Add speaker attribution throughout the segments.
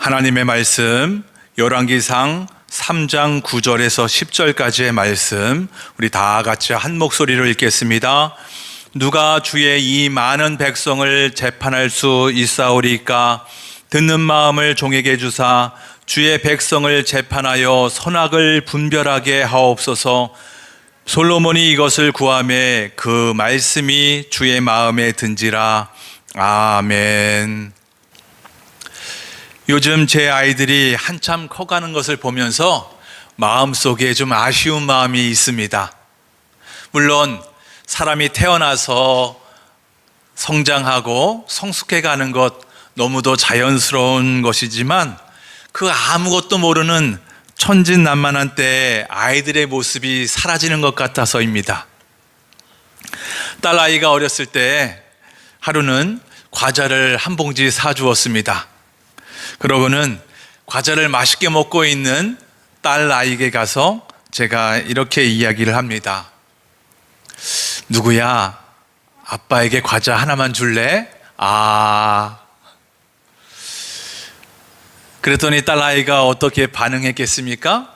Speaker 1: 하나님의 말씀 열왕기상 3장 9절에서 10절까지의 말씀 우리 다 같이 한 목소리로 읽겠습니다. 누가 주의 이 많은 백성을 재판할 수 있사오리까? 듣는 마음을 종에게 주사 주의 백성을 재판하여 선악을 분별하게 하옵소서. 솔로몬이 이것을 구하매 그 말씀이 주의 마음에 든지라. 아멘. 요즘 제 아이들이 한참 커가는 것을 보면서 마음속에 좀 아쉬운 마음이 있습니다. 물론 사람이 태어나서 성장하고 성숙해가는 것 너무도 자연스러운 것이지만 그 아무것도 모르는 천진난만한 때에 아이들의 모습이 사라지는 것 같아서입니다. 딸아이가 어렸을 때 하루는 과자를 한 봉지 사주었습니다. 그러고는 과자를 맛있게 먹고 있는 딸아이에게 가서 제가 이렇게 이야기를 합니다. 누구야? 아빠에게 과자 하나만 줄래? 그랬더니 딸아이가 어떻게 반응했겠습니까?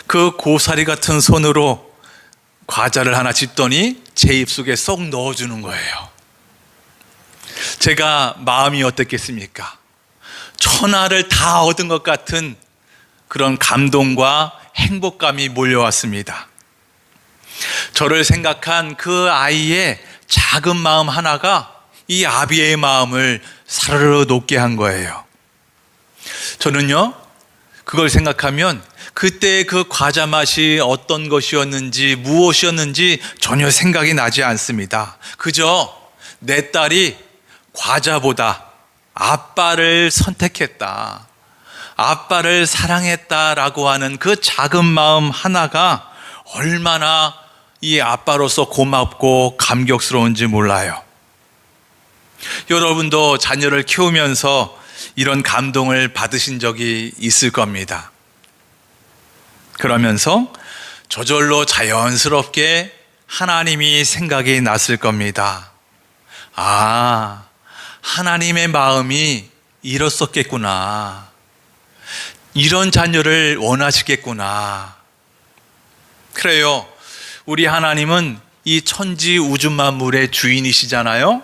Speaker 1: 그 고사리 같은 손으로 과자를 하나 집더니 제 입속에 쏙 넣어주는 거예요. 제가 마음이 어땠겠습니까? 천하를 다 얻은 것 같은 그런 감동과 행복감이 몰려왔습니다. 저를 생각한 그 아이의 작은 마음 하나가 이 아비의 마음을 사르르 녹게 한 거예요. 저는요, 그걸 생각하면 그때 그 과자 맛이 어떤 것이었는지 무엇이었는지 전혀 생각이 나지 않습니다. 그저 내 딸이 과자보다 아빠를 선택했다, 아빠를 사랑했다라고 하는 그 작은 마음 하나가 얼마나 이 아빠로서 고맙고 감격스러운지 몰라요. 여러분도 자녀를 키우면서 이런 감동을 받으신 적이 있을 겁니다. 그러면서 저절로 자연스럽게 하나님이 생각이 났을 겁니다. 하나님의 마음이 이렇었겠구나. 이런 자녀를 원하시겠구나. 그래요. 우리 하나님은 이 천지 우주 만물의 주인이시잖아요.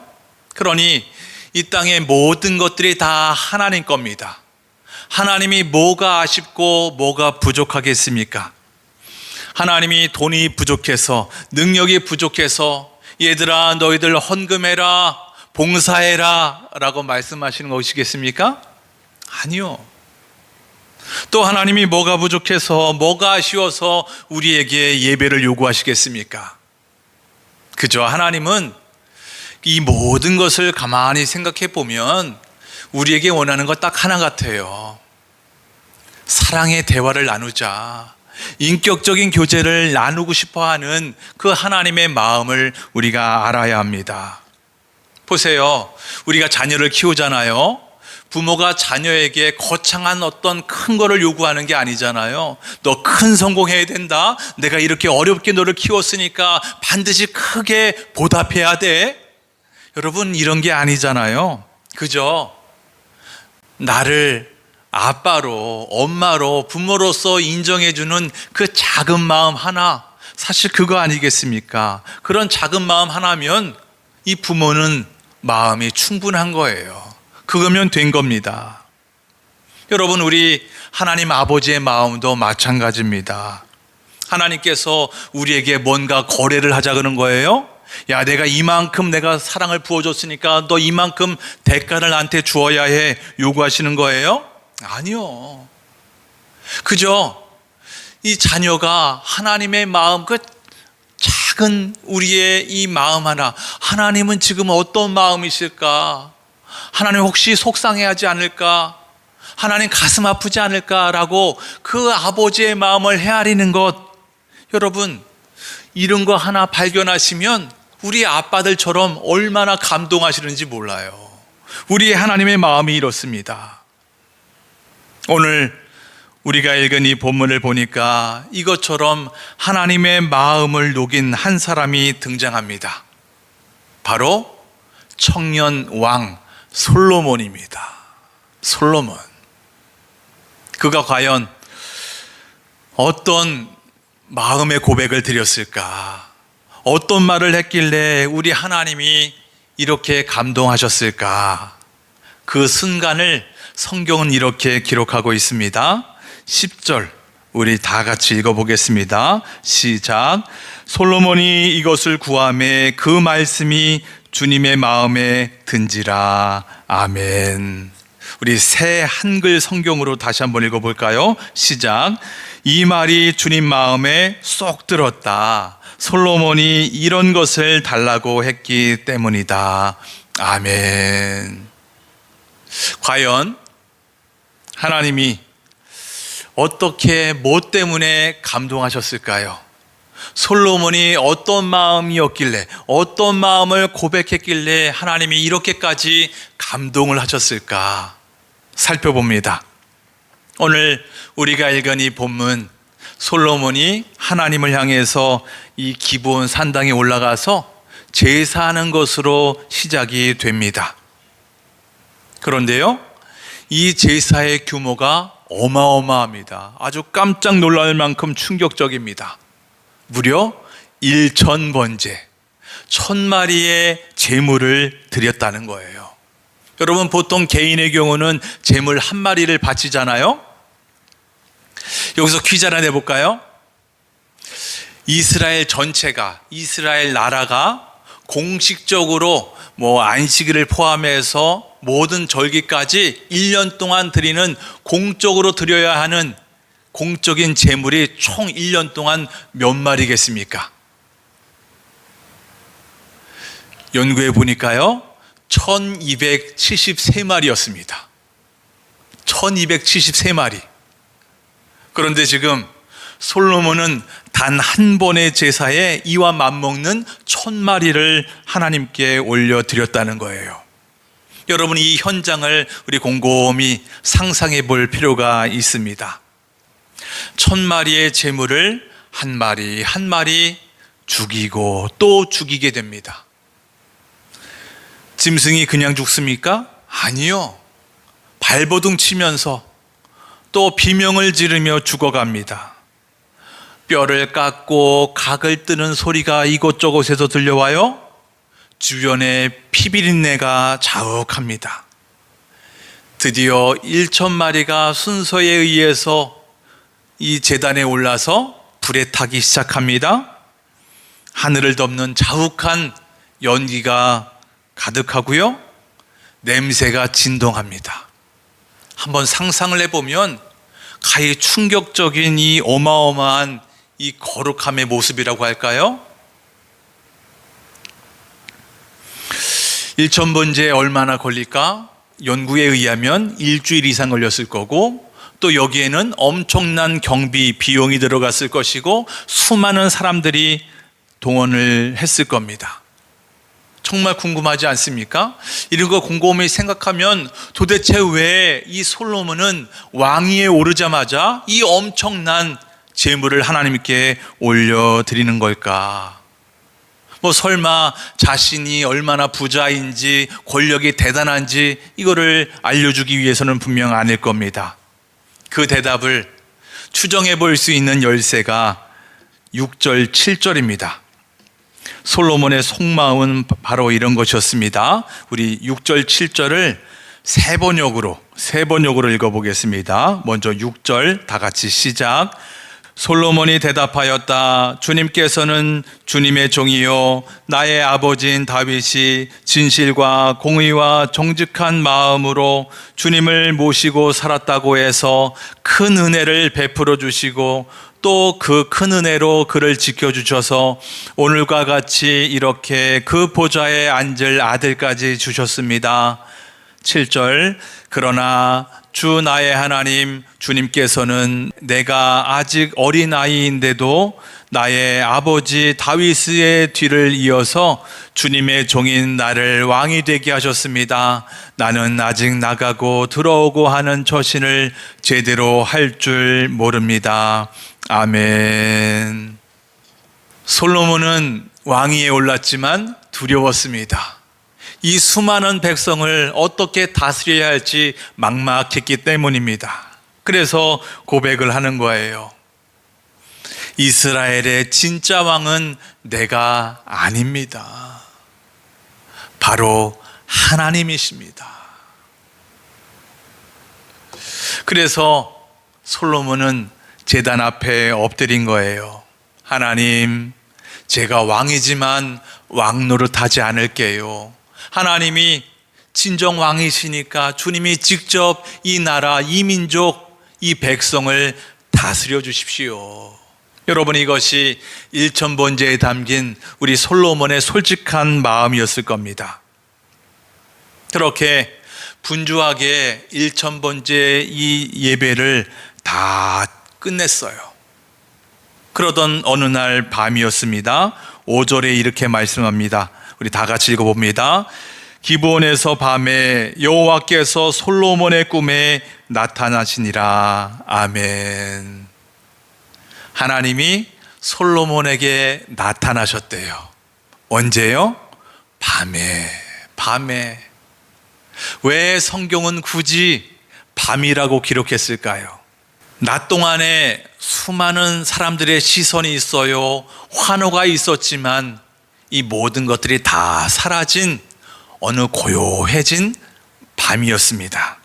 Speaker 1: 그러니 이 땅의 모든 것들이 다 하나님 겁니다. 하나님이 뭐가 아쉽고 뭐가 부족하겠습니까? 하나님이 돈이 부족해서, 능력이 부족해서 얘들아 너희들 헌금해라, 봉사해라 라고 말씀하시는 것이겠습니까? 아니요. 또 하나님이 뭐가 부족해서, 뭐가 아쉬워서 우리에게 예배를 요구하시겠습니까? 그저 하나님은 이 모든 것을 가만히 생각해 보면 우리에게 원하는 것 딱 하나 같아요. 사랑의 대화를 나누자, 인격적인 교제를 나누고 싶어 하는 그 하나님의 마음을 우리가 알아야 합니다. 보세요. 우리가 자녀를 키우잖아요. 부모가 자녀에게 거창한 어떤 큰 거를 요구하는 게 아니잖아요. 너 큰 성공해야 된다. 내가 이렇게 어렵게 너를 키웠으니까 반드시 크게 보답해야 돼. 여러분, 이런 게 아니잖아요. 그죠? 나를 아빠로, 엄마로, 부모로서 인정해주는 그 작은 마음 하나, 사실 그거 아니겠습니까? 그런 작은 마음 하나면 이 부모는 마음이 충분한 거예요. 그거면 된 겁니다. 여러분, 우리 하나님 아버지의 마음도 마찬가지입니다. 하나님께서 우리에게 뭔가 거래를 하자 그런 거예요. 야, 내가 이만큼 내가 사랑을 부어줬으니까 너 이만큼 대가를 나한테 주어야 해 요구하시는 거예요? 아니요. 그저 이 자녀가 하나님의 마음, 그 작은 우리의 이 마음 하나, 하나님은 지금 어떤 마음이실까? 하나님 혹시 속상해하지 않을까? 하나님 가슴 아프지 않을까라고 그 아버지의 마음을 헤아리는 것, 여러분, 이런 거 하나 발견하시면 우리 아빠들처럼 얼마나 감동하시는지 몰라요. 우리 하나님의 마음이 이렇습니다. 오늘 우리가 읽은 이 본문을 보니까 이것처럼 하나님의 마음을 녹인 한 사람이 등장합니다. 바로 청년 왕 솔로몬입니다. 솔로몬. 그가 과연 어떤 마음의 고백을 드렸을까? 어떤 말을 했길래 우리 하나님이 이렇게 감동하셨을까? 그 순간을 성경은 이렇게 기록하고 있습니다. 10절 우리 다 같이 읽어보겠습니다. 시작. 솔로몬이 이것을 구하매 그 말씀이 주님의 마음에 든지라. 아멘. 우리 새 한글 성경으로 다시 한번 읽어볼까요? 시작. 이 말이 주님 마음에 쏙 들었다. 솔로몬이 이런 것을 달라고 했기 때문이다. 아멘. 과연 하나님이 어떻게 뭐 때문에 감동하셨을까요? 솔로몬이 어떤 마음이었길래, 어떤 마음을 고백했길래 하나님이 이렇게까지 감동을 하셨을까 살펴봅니다. 오늘 우리가 읽은 이 본문, 솔로몬이 하나님을 향해서 이 기브온 산당에 올라가서 제사하는 것으로 시작이 됩니다. 그런데요, 이 제사의 규모가 어마어마합니다. 아주 깜짝 놀랄 만큼 충격적입니다. 무려 1,000번제, 1,000마리의 제물을 드렸다는 거예요. 여러분, 보통 개인의 경우는 제물 1마리를 바치잖아요. 여기서 퀴즈 하나 내볼까요? 이스라엘 전체가, 이스라엘 나라가 공식적으로 안식일을 포함해서 모든 절기까지 1년 동안 드리는, 공적으로 드려야 하는 공적인 제물이 총 1년 동안 몇 마리겠습니까? 연구해 보니까요, 1273마리였습니다. 1273마리. 그런데 지금 솔로몬은 단 한 번의 제사에 이와 맞먹는 1,000마리를 하나님께 올려드렸다는 거예요. 여러분, 이 현장을 우리 곰곰이 상상해 볼 필요가 있습니다. 1,000마리의 제물을 한 마리 한 마리 죽이고 또 죽이게 됩니다. 짐승이 그냥 죽습니까? 아니요. 발버둥 치면서 또 비명을 지르며 죽어갑니다. 뼈를 깎고 각을 뜨는 소리가 이곳저곳에서 들려와요. 주변에 피비린내가 자욱합니다. 드디어 1,000마리가 순서에 의해서 이 제단에 올라서 불에 타기 시작합니다. 하늘을 덮는 자욱한 연기가 가득하고요, 냄새가 진동합니다. 한번 상상을 해보면 가히 충격적인 이 어마어마한 이 거룩함의 모습이라고 할까요? 1,000번제에 얼마나 걸릴까? 연구에 의하면 일주일 이상 걸렸을 거고, 또 여기에는 엄청난 경비 비용이 들어갔을 것이고, 수많은 사람들이 동원을 했을 겁니다. 정말 궁금하지 않습니까? 이런 거 곰곰이 생각하면 도대체 왜 이 솔로몬은 왕위에 오르자마자 이 엄청난 제물을 하나님께 올려드리는 걸까? 설마 자신이 얼마나 부자인지, 권력이 대단한지 이거를 알려주기 위해서는 분명 아닐 겁니다. 그 대답을 추정해 볼 수 있는 열쇠가 6절, 7절입니다. 솔로몬의 속마음은 바로 이런 것이었습니다. 우리 6절, 7절을 세 번역으로 읽어보겠습니다. 먼저 6절 다 같이 시작. 솔로몬이 대답하였다. 주님께서는 주님의 종이요 나의 아버지인 다윗이 진실과 공의와 정직한 마음으로 주님을 모시고 살았다고 해서 큰 은혜를 베풀어 주시고 또 그 큰 은혜로 그를 지켜주셔서 오늘과 같이 이렇게 그 보좌에 앉을 아들까지 주셨습니다. 7절. 그러나 주 나의 하나님 주님께서는 내가 아직 어린아이인데도 나의 아버지 다윗의 뒤를 이어서 주님의 종인 나를 왕이 되게 하셨습니다. 나는 아직 나가고 들어오고 하는 처신을 제대로 할 줄 모릅니다. 아멘. 솔로몬은 왕위에 올랐지만 두려웠습니다. 이 수많은 백성을 어떻게 다스려야 할지 막막했기 때문입니다. 그래서 고백을 하는 거예요. 이스라엘의 진짜 왕은 내가 아닙니다. 바로 하나님이십니다. 그래서 솔로몬은 제단 앞에 엎드린 거예요. 하나님, 제가 왕이지만 왕 노릇하지 않을게요. 하나님이 진정 왕이시니까 주님이 직접 이 나라, 이 민족, 이 백성을 다스려 주십시오. 여러분, 이것이 일천번제에 담긴 우리 솔로몬의 솔직한 마음이었을 겁니다. 그렇게 분주하게 일천번제 이 예배를 다 끝냈어요. 그러던 어느 날 밤이었습니다. 5절에 이렇게 말씀합니다. 우리 다 같이 읽어봅니다. 기브온에서 밤에 여호와께서 솔로몬의 꿈에 나타나시니라. 아멘. 하나님이 솔로몬에게 나타나셨대요. 언제요? 밤에. 왜 성경은 굳이 밤이라고 기록했을까요? 낮 동안에 수많은 사람들의 시선이 있어요. 환호가 있었지만 이 모든 것들이 다 사라진 어느 고요해진 밤이었습니다.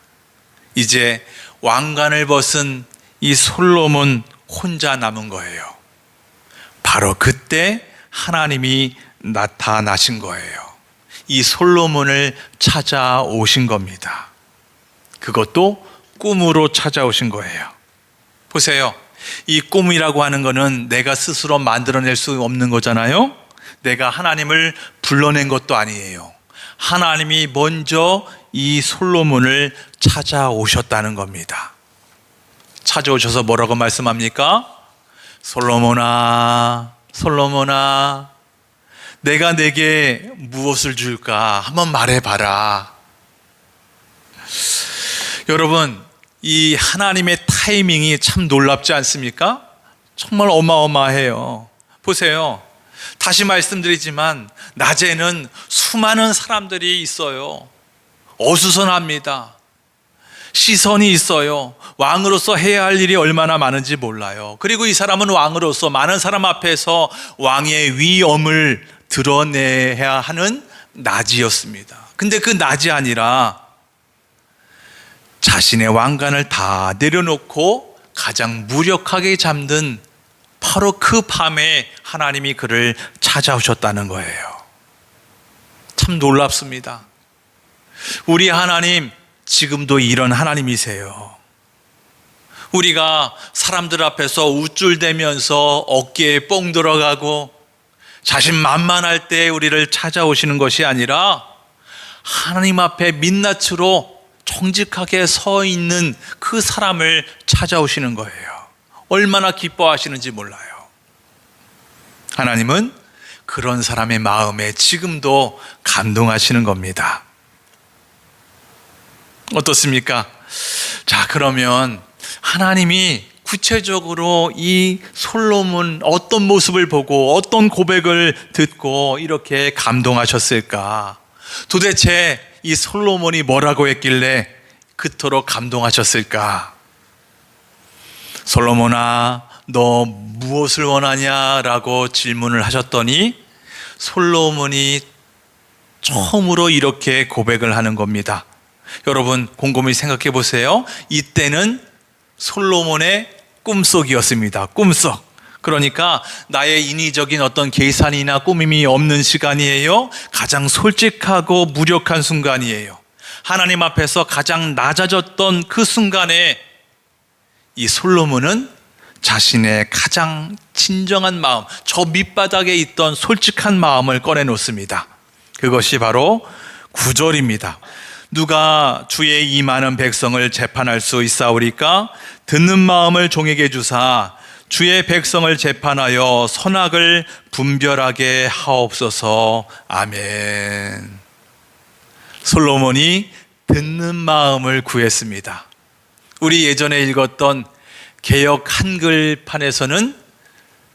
Speaker 1: 이제 왕관을 벗은 이 솔로몬 혼자 남은 거예요. 바로 그때 하나님이 나타나신 거예요. 이 솔로몬을 찾아오신 겁니다. 그것도 꿈으로 찾아오신 거예요. 보세요. 이 꿈이라고 하는 거는 내가 스스로 만들어낼 수 없는 거잖아요. 내가 하나님을 불러낸 것도 아니에요. 하나님이 먼저 이 솔로몬을 찾아오셨다는 겁니다. 찾아오셔서 뭐라고 말씀합니까? 솔로몬아, 내가 내게 무엇을 줄까? 한번 말해봐라. 여러분, 이 하나님의 타이밍이 참 놀랍지 않습니까? 정말 어마어마해요. 보세요. 다시 말씀드리지만 낮에는 수많은 사람들이 있어요. 어수선합니다. 시선이 있어요. 왕으로서 해야 할 일이 얼마나 많은지 몰라요. 그리고 이 사람은 왕으로서 많은 사람 앞에서 왕의 위엄을 드러내야 하는 낮이었습니다. 근데 그 낮이 아니라 자신의 왕관을 다 내려놓고 가장 무력하게 잠든 바로 그 밤에 하나님이 그를 찾아오셨다는 거예요. 참 놀랍습니다. 우리 하나님 지금도 이런 하나님이세요. 우리가 사람들 앞에서 우쭐대면서 어깨에 뽕 들어가고 자신만만할 때 우리를 찾아오시는 것이 아니라 하나님 앞에 민낯으로 정직하게 서 있는 그 사람을 찾아오시는 거예요. 얼마나 기뻐하시는지 몰라요. 하나님은 그런 사람의 마음에 지금도 감동하시는 겁니다. 어떻습니까? 자, 그러면 하나님이 구체적으로 이 솔로몬 어떤 모습을 보고 어떤 고백을 듣고 이렇게 감동하셨을까? 도대체 이 솔로몬이 뭐라고 했길래 그토록 감동하셨을까? 솔로몬아, 너 무엇을 원하냐라고 질문을 하셨더니 솔로몬이 처음으로 이렇게 고백을 하는 겁니다. 여러분 곰곰이 생각해 보세요. 이때는 솔로몬의 꿈속이었습니다. 꿈속. 그러니까 나의 인위적인 어떤 계산이나 꾸밈이 없는 시간이에요. 가장 솔직하고 무력한 순간이에요. 하나님 앞에서 가장 낮아졌던 그 순간에 이 솔로몬은 자신의 가장 진정한 마음, 저 밑바닥에 있던 솔직한 마음을 꺼내놓습니다. 그것이 바로 9절입니다. 누가 주의 이 많은 백성을 재판할 수 있사오리까? 듣는 마음을 종에게 주사 주의 백성을 재판하여 선악을 분별하게 하옵소서. 아멘. 솔로몬이 듣는 마음을 구했습니다. 우리 예전에 읽었던 개역 한글판에서는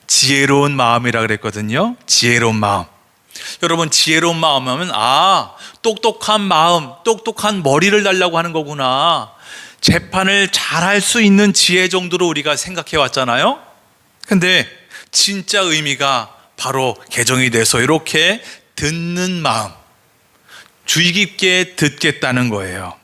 Speaker 1: 지혜로운 마음이라 그랬거든요. 지혜로운 마음. 여러분, 지혜로운 마음 하면 똑똑한 마음, 똑똑한 머리를 달라고 하는 거구나. 재판을 잘할 수 있는 지혜 정도로 우리가 생각해 왔잖아요. 근데 진짜 의미가 바로 개정이 돼서 이렇게 듣는 마음, 주의 깊게 듣겠다는 거예요.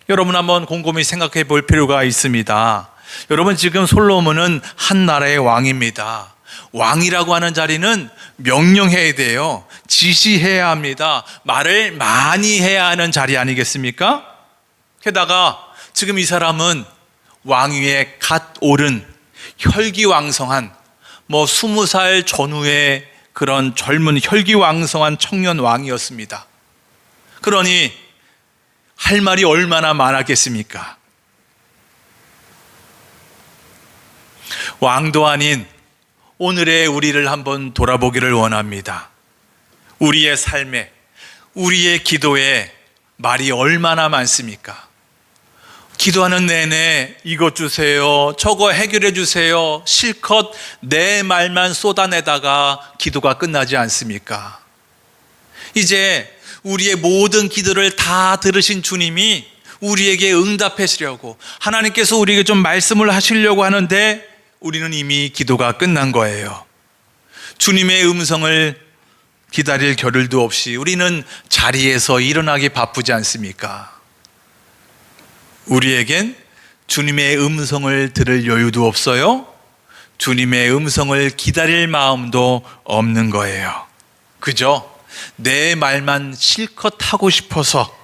Speaker 1: 여러분 한번 곰곰이 생각해 볼 필요가 있습니다. 여러분 지금 솔로몬은 한 나라의 왕입니다. 왕이라고 하는 자리는 명령해야 돼요. 지시해야 합니다. 말을 많이 해야 하는 자리 아니겠습니까? 게다가 지금 이 사람은 왕위에 갓 오른 혈기왕성한 20살 전후의 그런 젊은 혈기왕성한 청년 왕이었습니다. 그러니 할 말이 얼마나 많았겠습니까? 왕도 아닌 오늘의 우리를 한번 돌아보기를 원합니다. 우리의 삶에, 우리의 기도에 말이 얼마나 많습니까? 기도하는 내내 이것 주세요, 저거 해결해 주세요, 실컷 내 말만 쏟아내다가 기도가 끝나지 않습니까? 이제 우리의 모든 기도를 다 들으신 주님이 우리에게 응답하시려고, 하나님께서 우리에게 좀 말씀을 하시려고 하는데 우리는 이미 기도가 끝난 거예요. 주님의 음성을 기다릴 겨를도 없이 우리는 자리에서 일어나기 바쁘지 않습니까? 우리에겐 주님의 음성을 들을 여유도 없어요. 주님의 음성을 기다릴 마음도 없는 거예요. 그죠? 내 말만 실컷 하고 싶어서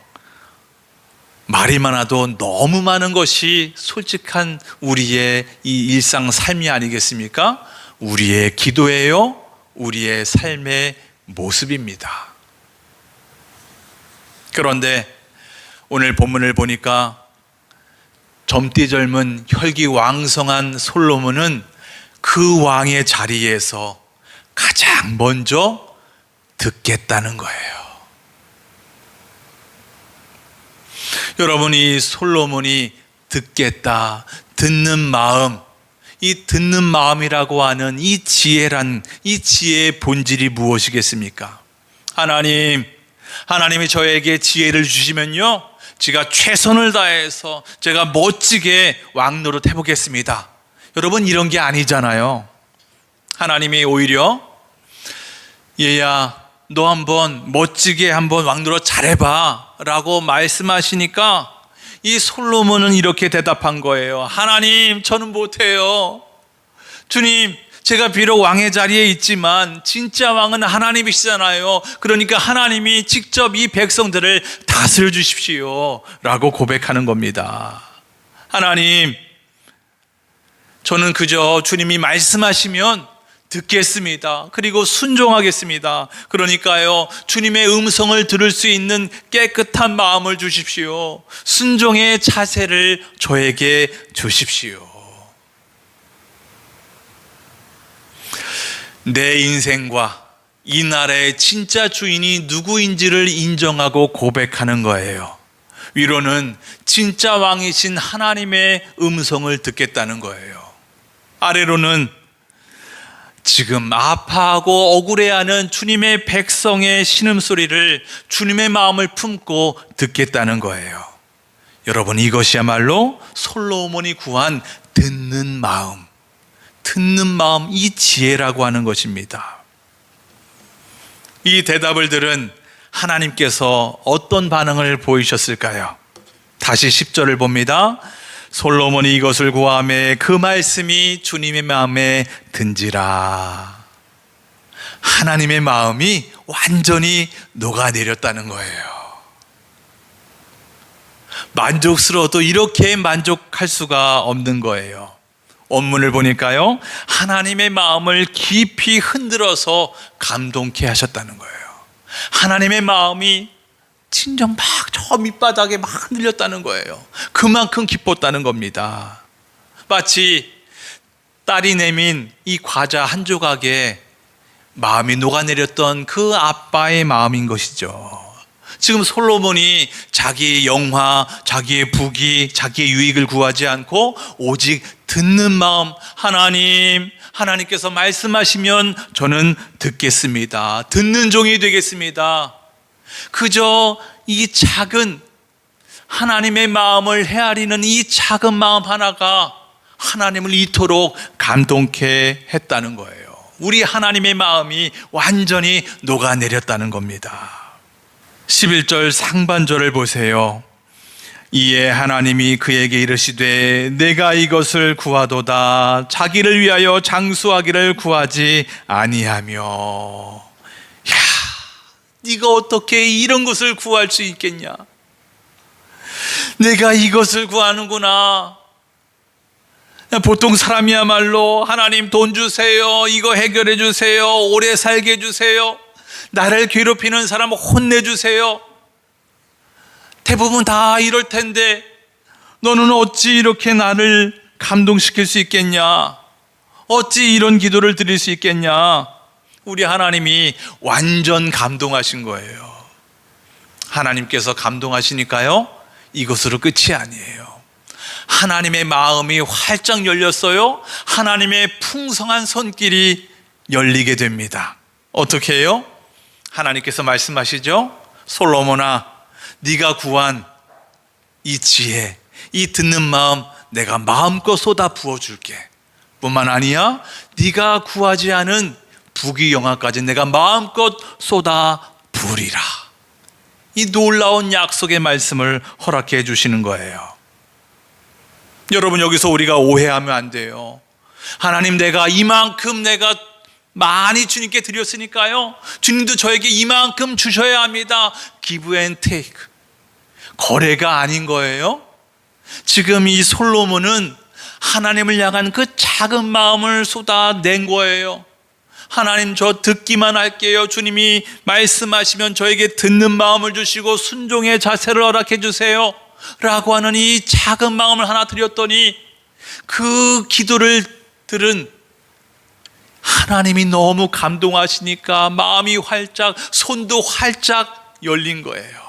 Speaker 1: 말이 많아도 너무 많은 것이 솔직한 우리의 이 일상 삶이 아니겠습니까? 우리의 기도예요. 우리의 삶의 모습입니다. 그런데 오늘 본문을 보니까 젊디 젊은 혈기왕성한 솔로몬은 그 왕의 자리에서 가장 먼저 듣겠다는 거예요. 여러분, 이 솔로몬이 듣겠다, 듣는 마음, 이 듣는 마음이라고 하는 이 지혜란, 이 지혜의 본질이 무엇이겠습니까? 하나님이 저에게 지혜를 주시면요, 제가 최선을 다해서 제가 멋지게 왕 노릇 해보겠습니다. 여러분, 이런 게 아니잖아요. 하나님이 오히려 얘야, 너 한번 멋지게 한번 왕 노릇 잘해봐 라고 말씀하시니까 이 솔로몬은 이렇게 대답한 거예요. 하나님, 저는 못해요. 주님, 제가 비록 왕의 자리에 있지만 진짜 왕은 하나님이시잖아요. 그러니까 하나님이 직접 이 백성들을 다스려 주십시오 라고 고백하는 겁니다. 하나님, 저는 그저 주님이 말씀하시면 듣겠습니다. 그리고 순종하겠습니다. 그러니까요, 주님의 음성을 들을 수 있는 깨끗한 마음을 주십시오. 순종의 자세를 저에게 주십시오. 내 인생과 이 나라의 진짜 주인이 누구인지를 인정하고 고백하는 거예요. 위로는 진짜 왕이신 하나님의 음성을 듣겠다는 거예요. 아래로는 지금 아파하고 억울해하는 주님의 백성의 신음소리를, 주님의 마음을 품고 듣겠다는 거예요. 여러분, 이것이야말로 솔로몬이 구한 듣는 마음, 이 지혜라고 하는 것입니다. 이 대답을 들은 하나님께서 어떤 반응을 보이셨을까요? 다시 10절을 봅니다. 솔로몬이 이것을 구하매 그 말씀이 주님의 마음에 든지라. 하나님의 마음이 완전히 녹아내렸다는 거예요. 만족스러워도 이렇게 만족할 수가 없는 거예요. 원문을 보니까요, 하나님의 마음을 깊이 흔들어서 감동케 하셨다는 거예요. 하나님의 마음이 진정 막 저 밑바닥에 막 흔들렸다는 거예요. 그만큼 기뻤다는 겁니다. 마치 딸이 내민 이 과자 한 조각에 마음이 녹아내렸던 그 아빠의 마음인 것이죠. 지금 솔로몬이 자기의 영화, 자기의 부귀, 자기의 유익을 구하지 않고 오직 듣는 마음, 하나님께서 말씀하시면 저는 듣겠습니다. 듣는 종이 되겠습니다. 그저 이 작은 하나님의 마음을 헤아리는 이 작은 마음 하나가 하나님을 이토록 감동케 했다는 거예요. 우리 하나님의 마음이 완전히 녹아내렸다는 겁니다. 11절 상반절을 보세요. 이에 하나님이 그에게 이르시되 내가 이것을 구하도다 자기를 위하여 장수하기를 구하지 아니하며. 야, 네가 어떻게 이런 것을 구할 수 있겠냐? 내가 이것을 구하는구나. 보통 사람이야말로 하나님 돈 주세요, 이거 해결해 주세요, 오래 살게 해주세요, 나를 괴롭히는 사람 혼내주세요. 대부분 다 이럴 텐데 너는 어찌 이렇게 나를 감동시킬 수 있겠냐? 어찌 이런 기도를 드릴 수 있겠냐? 우리 하나님이 완전 감동하신 거예요. 하나님께서 감동하시니까요, 이것으로 끝이 아니에요. 하나님의 마음이 활짝 열렸어요. 하나님의 풍성한 손길이 열리게 됩니다. 어떻게 해요? 하나님께서 말씀하시죠. 솔로몬아, 네가 구한 이 지혜, 이 듣는 마음 내가 마음껏 쏟아 부어줄게. 뿐만 아니야, 네가 구하지 않은 부귀영화까지 내가 마음껏 쏟아 부으리라. 이 놀라운 약속의 말씀을 허락해 주시는 거예요. 여러분, 여기서 우리가 오해하면 안 돼요. 하나님, 내가 이만큼 내가 많이 주님께 드렸으니까요, 주님도 저에게 이만큼 주셔야 합니다. Give and take. 거래가 아닌 거예요. 지금 이 솔로몬은 하나님을 향한 그 작은 마음을 쏟아낸 거예요. 하나님, 저 듣기만 할게요. 주님이 말씀하시면 저에게 듣는 마음을 주시고 순종의 자세를 허락해 주세요 라고 하는 이 작은 마음을 하나 드렸더니 그 기도를 들은 하나님이 너무 감동하시니까 마음이 활짝, 손도 활짝 열린 거예요.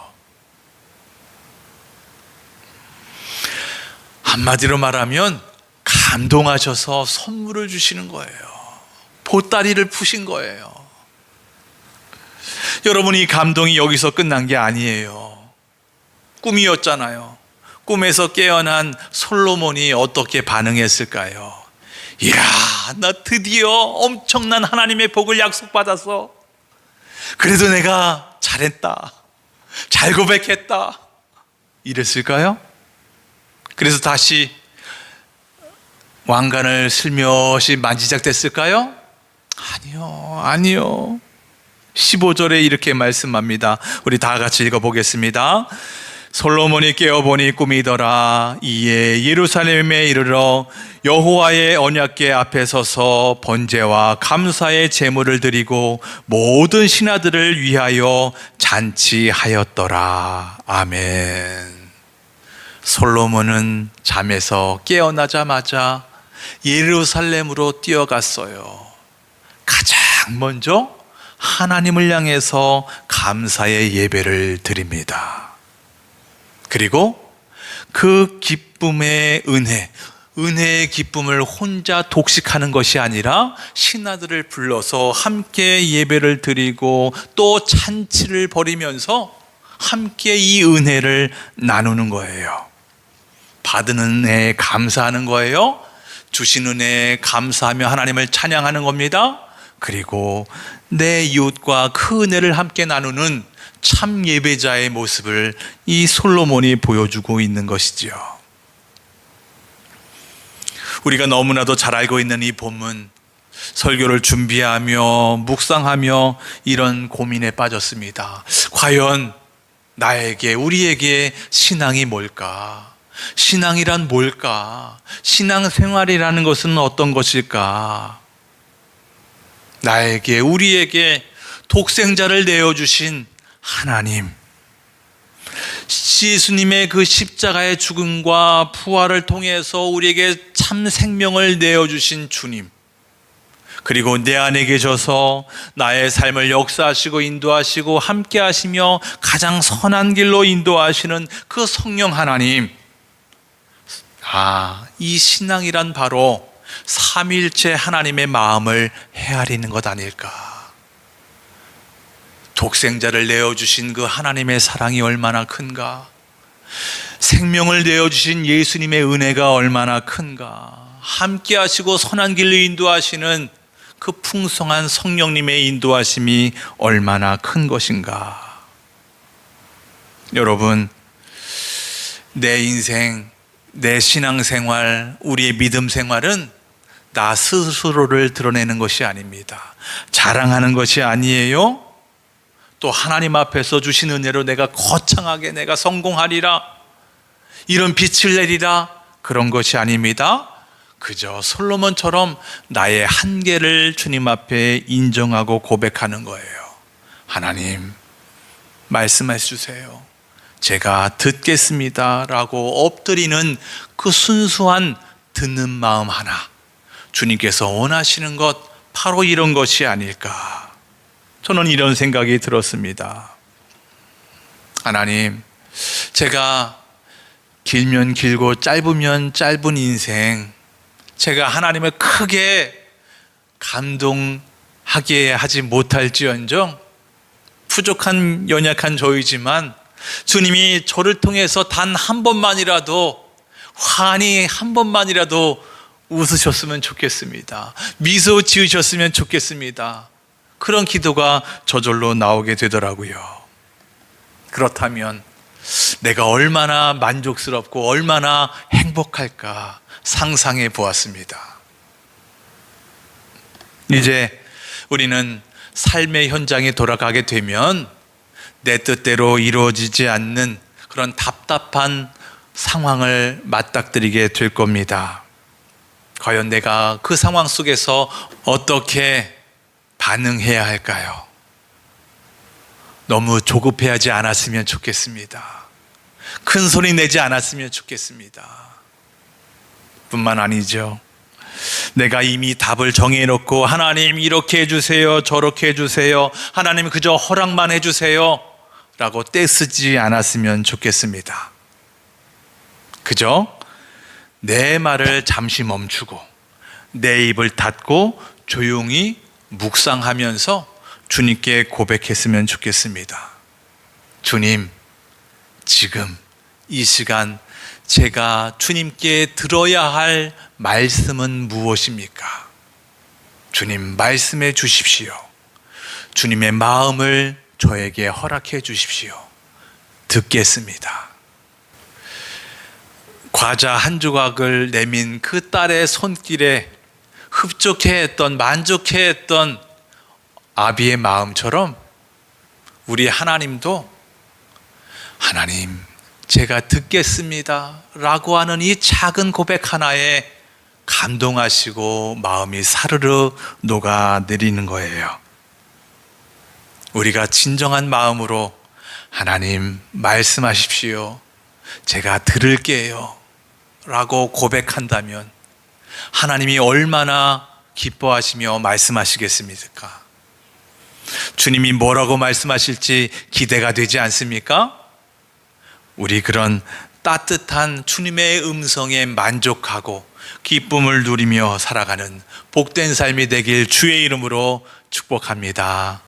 Speaker 1: 한마디로 말하면 감동하셔서 선물을 주시는 거예요. 보따리를 푸신 거예요. 여러분, 이 감동이 여기서 끝난 게 아니에요. 꿈이었잖아요. 꿈에서 깨어난 솔로몬이 어떻게 반응했을까요? 이야, 나 드디어 엄청난 하나님의 복을 약속받았어. 그래도 내가 잘했다, 잘 고백했다, 이랬을까요? 그래서 다시 왕관을 슬며시 만지작됐을까요? 아니요. 15절에 이렇게 말씀합니다. 우리 다 같이 읽어보겠습니다. 솔로몬이 깨어보니 꿈이더라. 이에 예루살렘에 이르러 여호와의 언약궤 앞에 서서 번제와 감사의 제물을 드리고 모든 신하들을 위하여 잔치하였더라. 아멘. 솔로몬은 잠에서 깨어나자마자 예루살렘으로 뛰어갔어요. 가장 먼저 하나님을 향해서 감사의 예배를 드립니다. 그리고 그 기쁨의 은혜의 기쁨을 혼자 독식하는 것이 아니라 신하들을 불러서 함께 예배를 드리고 또 잔치를 벌이면서 함께 이 은혜를 나누는 거예요. 받은 은혜에 감사하는 거예요. 주신 은혜에 감사하며 하나님을 찬양하는 겁니다. 그리고 내 이웃과 그 은혜를 함께 나누는 참 예배자의 모습을 이 솔로몬이 보여주고 있는 것이지요. 우리가 너무나도 잘 알고 있는 이 본문, 설교를 준비하며 묵상하며 이런 고민에 빠졌습니다. 과연 나에게, 우리에게 신앙이 뭘까? 신앙이란 뭘까? 신앙생활이라는 것은 어떤 것일까? 나에게, 우리에게 독생자를 내어주신 하나님, 예수님의 그 십자가의 죽음과 부활을 통해서 우리에게 참 생명을 내어주신 주님, 그리고 내 안에 계셔서 나의 삶을 역사하시고 인도하시고 함께 하시며 가장 선한 길로 인도하시는 그 성령 하나님, 이 신앙이란 바로 삼위일체 하나님의 마음을 헤아리는 것 아닐까? 독생자를 내어주신 그 하나님의 사랑이 얼마나 큰가? 생명을 내어주신 예수님의 은혜가 얼마나 큰가. 함께 하시고 선한 길로 인도하시는 그 풍성한 성령님의 인도하심이 얼마나 큰 것인가. 여러분, 내 인생, 내 신앙생활, 우리의 믿음 생활은 나 스스로를 드러내는 것이 아닙니다. 자랑하는 것이 아니에요. 또 하나님 앞에서 주신 은혜로 내가 거창하게 내가 성공하리라, 이런 빛을 내리라, 그런 것이 아닙니다. 그저 솔로몬처럼 나의 한계를 주님 앞에 인정하고 고백하는 거예요. 하나님, 말씀해 주세요. 제가 듣겠습니다 라고 엎드리는 그 순수한 듣는 마음 하나, 주님께서 원하시는 것 바로 이런 것이 아닐까. 저는 이런 생각이 들었습니다. 하나님, 제가 길면 길고 짧으면 짧은 인생, 제가 하나님을 크게 감동하게 하지 못할지언정 부족한 연약한 저이지만 주님이 저를 통해서 단 한 번만이라도, 환히 한 번만이라도 웃으셨으면 좋겠습니다. 미소 지으셨으면 좋겠습니다. 그런 기도가 저절로 나오게 되더라고요. 그렇다면 내가 얼마나 만족스럽고 얼마나 행복할까 상상해 보았습니다. 이제 우리는 삶의 현장에 돌아가게 되면 내 뜻대로 이루어지지 않는 그런 답답한 상황을 맞닥뜨리게 될 겁니다. 과연 내가 그 상황 속에서 어떻게 반응해야 할까요? 너무 조급해하지 않았으면 좋겠습니다. 큰 소리 내지 않았으면 좋겠습니다. 뿐만 아니죠, 내가 이미 답을 정해놓고 하나님 이렇게 해주세요, 저렇게 해주세요, 하나님 그저 허락만 해주세요 라고 떼쓰지 않았으면 좋겠습니다. 그저 내 말을 잠시 멈추고 내 입을 닫고 조용히 묵상하면서 주님께 고백했으면 좋겠습니다. 주님, 지금 이 시간 제가 주님께 들어야 할 말씀은 무엇입니까? 주님, 말씀해 주십시오. 주님의 마음을 저에게 허락해 주십시오. 듣겠습니다. 과자 한 조각을 내민 그 딸의 손길에 흡족해했던, 만족해했던 아비의 마음처럼 우리 하나님도 하나님, 제가 듣겠습니다 라고 하는 이 작은 고백 하나에 감동하시고 마음이 사르르 녹아내리는 거예요. 우리가 진정한 마음으로 하나님 말씀하십시오, 제가 들을게요 라고 고백한다면 하나님이 얼마나 기뻐하시며 말씀하시겠습니까? 주님이 뭐라고 말씀하실지 기대가 되지 않습니까? 우리 그런 따뜻한 주님의 음성에 만족하고 기쁨을 누리며 살아가는 복된 삶이 되길 주의 이름으로 축복합니다.